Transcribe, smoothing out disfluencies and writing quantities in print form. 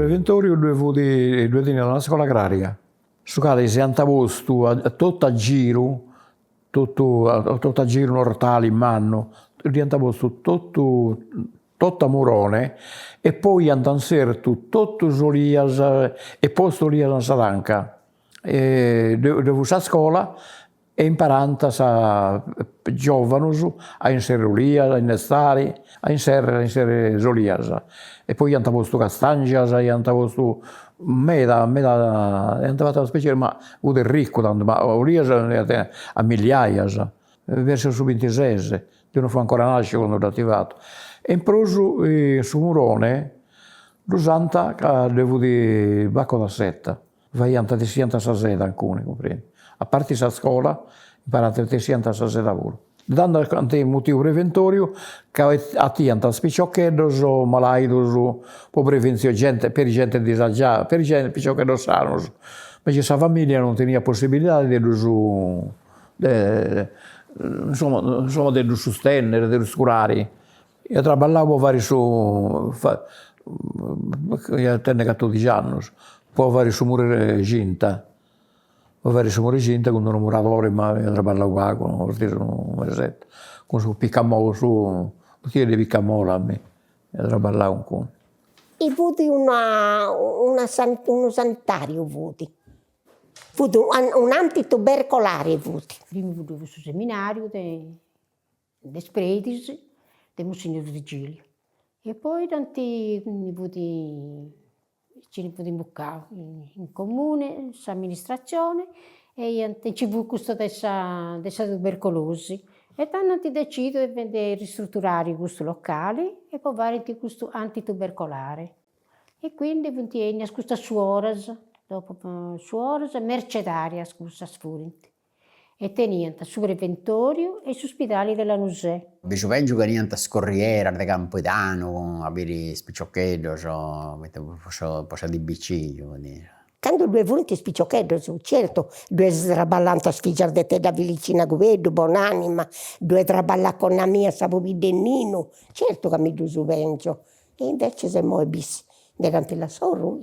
preventorio due anni alla scuola agraria. Su casa si antaposto tutto a giro, tutto a giro nortale in mano, antaposto tutto a Murone e poi andansertu tutto Solias e poi Solias a Sadanca. Devo a scuola e imparando a giovanos a inserire Olias, a innestare, a inserire Solias. E poi hanno posto Castangias, hanno posto meda, hanno fatto una specie ma ude ricco tanto, ma Olias a migliaia, verso su 26, io non fu ancora nascere quando l'ho attivato. E in prosu su Murone, l'usanta che devo di bacco da setta, vai a di sianta sa seta alcune, comprendi. A parte la scuola, imparate di sianta sa seta pure. Dando anche un motivo preventorio, che attianta spicciocchedos o malaidos, per prevenzione, gente, per gente disagiata, per gente picciocchedos sanos. Ma questa famiglia non tenia possibilità di insomma, di sostenere, di curare. Io lavoravo vari su, io tenne 14 anni, poi vari su mure ginta. Vari su mure ginta con un muratore, ma io lavoravo con un mesetto, con su piccamolo, su, perché di piccamola a me, io lavoravo con. E avuti uno sanitario, avuti un antitubercolare, avuti. Prima vedevo sul seminario de Spretis, di Monsignor Virgilio. E poi tanti ci ne potevo buccare in comune, amministrazione, e ci fu questo della tubercolosi. E tanto deciso di ristrutturare questo locale e poi fare questo antitubercolare. E quindi venni a questa suoras, dopo suoras, mercedaria, scusa, sfurenti. E tenivano su preventorio e su ospedali della Nusè. Vejo penso che niente scorriera di Campoidano, avere spicciocchedo, posso di biciclo. Quando due volti spicciocchedo, certo, due traballando a sfigiar de te da vicina Guvedo, buonanima, due traballare con la mia Sabobidennino, certo che mi dusu penso. E invece se muovi bis, negante la sorru.